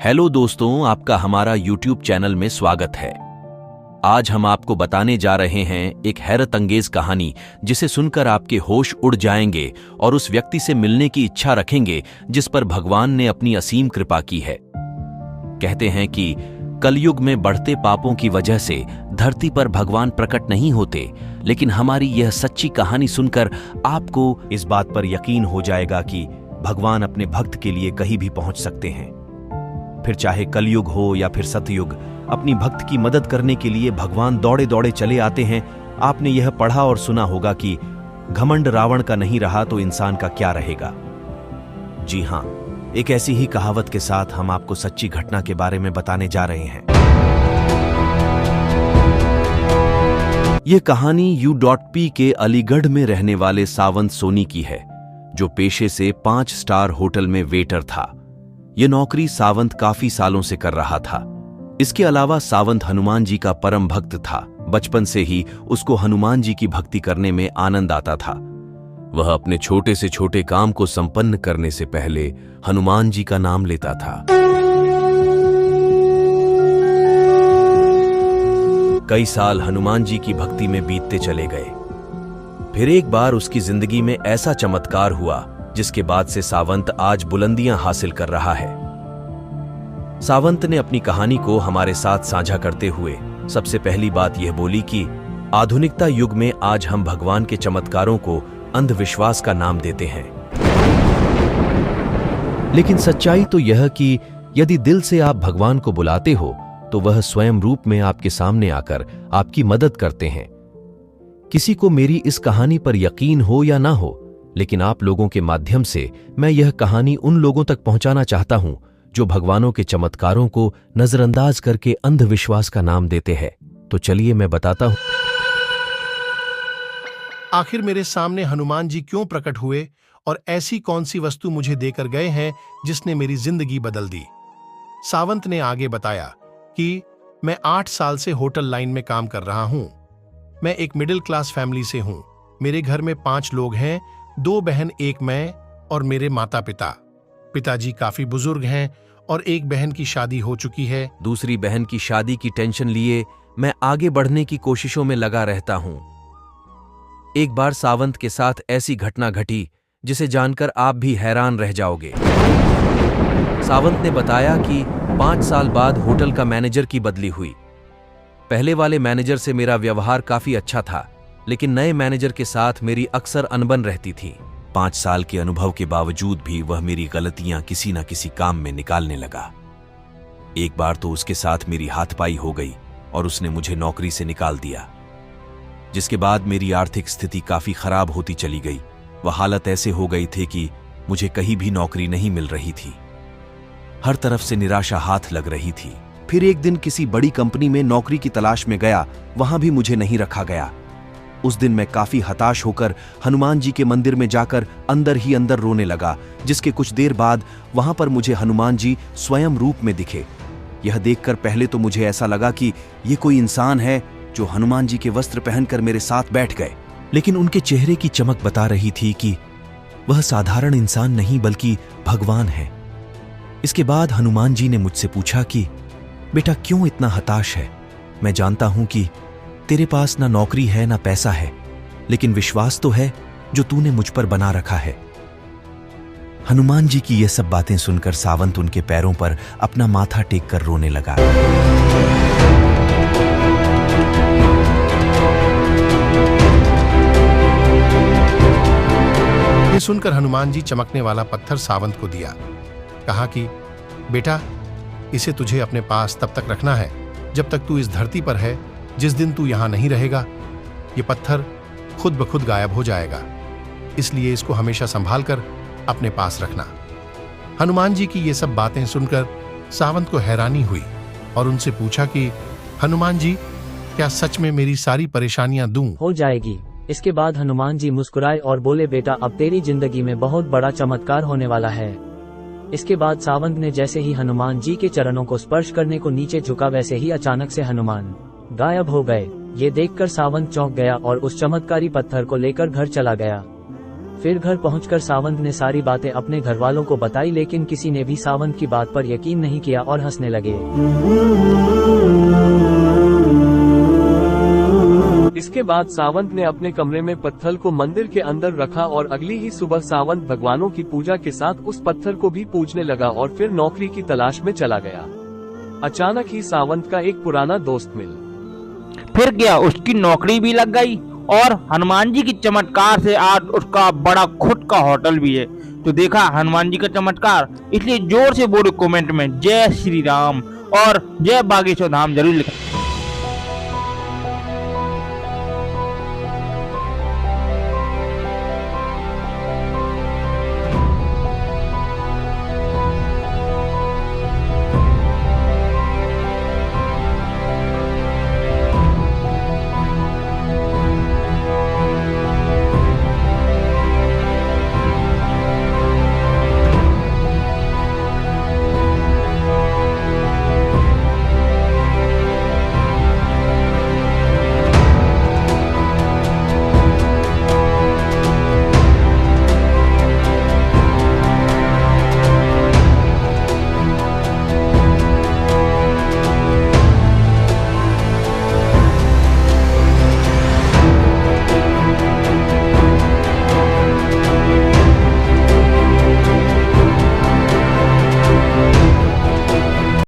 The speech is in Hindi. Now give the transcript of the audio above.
हेलो दोस्तों, आपका हमारा YouTube चैनल में स्वागत है। आज हम आपको बताने जा रहे हैं एक हैरत अंगेज कहानी जिसे सुनकर आपके होश उड़ जाएंगे और उस व्यक्ति से मिलने की इच्छा रखेंगे जिस पर भगवान ने अपनी असीम कृपा की है। कहते हैं कि कलयुग में बढ़ते पापों की वजह से धरती पर भगवान प्रकट नहीं होते, लेकिन हमारी यह सच्ची कहानी सुनकर आपको इस बात पर यकीन हो जाएगा कि भगवान अपने भक्त के लिए कहीं भी पहुंच सकते हैं। फिर चाहे कलयुग हो या फिर सतयुग, अपनी भक्त की मदद करने के लिए भगवान दौड़े दौड़े चले आते हैं। आपने यह पढ़ा और सुना होगा कि घमंड रावण का नहीं रहा तो इंसान का क्या रहेगा। जी हां, एक ऐसी ही कहावत के साथ हम आपको सच्ची घटना के बारे में बताने जा रहे हैं। यह कहानी U.P के अलीगढ़ में रहने वाले सावंत सोनी की है, जो पेशे से 5 स्टार होटल में वेटर था। यह नौकरी सावंत काफी सालों से कर रहा था। इसके अलावा सावंत हनुमान जी का परम भक्त था। बचपन से ही उसको हनुमान जी की भक्ति करने में आनंद आता था। वह अपने छोटे से छोटे काम को संपन्न करने से पहले हनुमान जी का नाम लेता था। कई साल हनुमान जी की भक्ति में बीतते चले गए। फिर एक बार उसकी जिंदगी में ऐसा चमत्कार हुआ जिसके बाद से सावंत आज बुलंदियां हासिल कर रहा है। सावंत ने अपनी कहानी को हमारे साथ साझा करते हुए सबसे पहली बात यह बोली कि आधुनिकता युग में आज हम भगवान के चमत्कारों को अंधविश्वास का नाम देते हैं, लेकिन सच्चाई तो यह कि यदि दिल से आप भगवान को बुलाते हो तो वह स्वयं रूप में आपके सामने आकर आपकी मदद करते हैं। किसी को मेरी इस कहानी पर यकीन हो या ना हो, लेकिन आप लोगों के माध्यम से मैं यह कहानी उन लोगों तक पहुंचाना चाहता हूं जो भगवानों के चमत्कारों को नजरअंदाज करके अंधविश्वास का नाम देते हैं। तो चलिए मैं बताता हूं आखिर मेरे सामने हनुमान जी क्यों प्रकट हुए और ऐसी कौन सी वस्तु मुझे देकर गए हैं जिसने मेरी जिंदगी बदल दी। सावंत ने आगे बताया कि मैं 8 साल से होटल लाइन में काम कर रहा हूं। मैं एक मिडिल क्लास फैमिली से हूं। मेरे घर में 5 लोग हैं, 2 बहन, एक मैं और मेरे माता पिता। पिताजी काफी बुजुर्ग हैं और एक बहन की शादी हो चुकी है। दूसरी बहन की शादी की टेंशन लिए मैं आगे बढ़ने की कोशिशों में लगा रहता हूं। एक बार सावंत के साथ ऐसी घटना घटी जिसे जानकर आप भी हैरान रह जाओगे। सावंत ने बताया कि 5 साल बाद होटल का मैनेजर की बदली हुई। पहले वाले मैनेजर से मेरा व्यवहार काफी अच्छा था, लेकिन नए मैनेजर के साथ मेरी अक्सर अनबन रहती थी। 5 साल के अनुभव के बावजूद भी वह मेरी गलतियां किसी न किसी काम में निकालने लगा। एक बार तो उसके साथ मेरी हाथापाई हो गई और उसने मुझे नौकरी से निकाल दिया, जिसके बाद मेरी आर्थिक स्थिति काफी खराब होती चली गई। वह हालत ऐसे हो गई थी कि मुझे कहीं भी नौकरी नहीं मिल रही थी। हर तरफ से निराशा हाथ लग रही थी। फिर एक दिन किसी बड़ी कंपनी में नौकरी की तलाश में गया, वहां भी मुझे नहीं रखा गया। उस दिन मैं काफी हताश होकर हनुमान जी के मंदिर में जाकर अंदर ही अंदर रोने लगा, जिसके कुछ देर बाद वहां पर मुझे हनुमान जी स्वयं रूप में दिखे। यह देखकर पहले तो मुझे ऐसा लगा कि ये कोई इंसान है जो हनुमान जी के वस्त्र पहनकर मेरे साथ बैठ गए, लेकिन उनके चेहरे की चमक बता रही थी कि वह साधारण इंसान नहीं बल्कि भगवान है। इसके बाद हनुमान जी ने मुझसे पूछा कि बेटा क्यों इतना हताश है। मैं जानता हूं कि तेरे पास ना नौकरी है ना पैसा है, लेकिन विश्वास तो है जो तूने मुझ पर बना रखा है। हनुमान जी की ये सब बातें सुनकर सावंत उनके पैरों पर अपना माथा टेक कर रोने लगा। ये सुनकर हनुमान जी चमकने वाला पत्थर सावंत को दिया। कहा कि बेटा, इसे तुझे अपने पास तब तक रखना है जब तक तू इस धरती पर है। जिस दिन तू यहां नहीं रहेगा, ये पत्थर खुद ब खुद गायब हो जाएगा, इसलिए इसको हमेशा संभाल कर अपने पास रखना। हनुमान जी की ये सब बातें सुनकर सावंत को हैरानी हुई और उनसे पूछा कि हनुमान जी, क्या सच में मेरी सारी परेशानियां दूं? हो जाएगी। इसके बाद हनुमान जी मुस्कुराए और बोले, बेटा अब तेरी जिंदगी में बहुत बड़ा चमत्कार होने वाला है। इसके बाद सावंत ने जैसे ही हनुमान जी के चरणों को स्पर्श करने को नीचे झुका, वैसे ही अचानक से हनुमान गायब हो गए। ये देखकर सावंत चौंक गया और उस चमत्कारी पत्थर को लेकर घर चला गया। फिर घर पहुंचकर सावंत ने सारी बातें अपने घर वालों को बताई, लेकिन किसी ने भी सावंत की बात पर यकीन नहीं किया और हंसने लगे। इसके बाद सावंत ने अपने कमरे में पत्थर को मंदिर के अंदर रखा और अगली ही सुबह सावंत भगवानों की पूजा के साथ उस पत्थर को भी पूजने लगा और फिर नौकरी की तलाश में चला गया। अचानक ही सावंत का एक पुराना दोस्त फिर क्या उसकी नौकरी भी लग गई और हनुमान जी की चमत्कार से आज उसका बड़ा खुद का होटल भी है। तो देखा हनुमान जी का चमत्कार, इसलिए जोर से बोलो कमेंट में जय श्री राम और जय बागेश्वर धाम जरूर लिखें।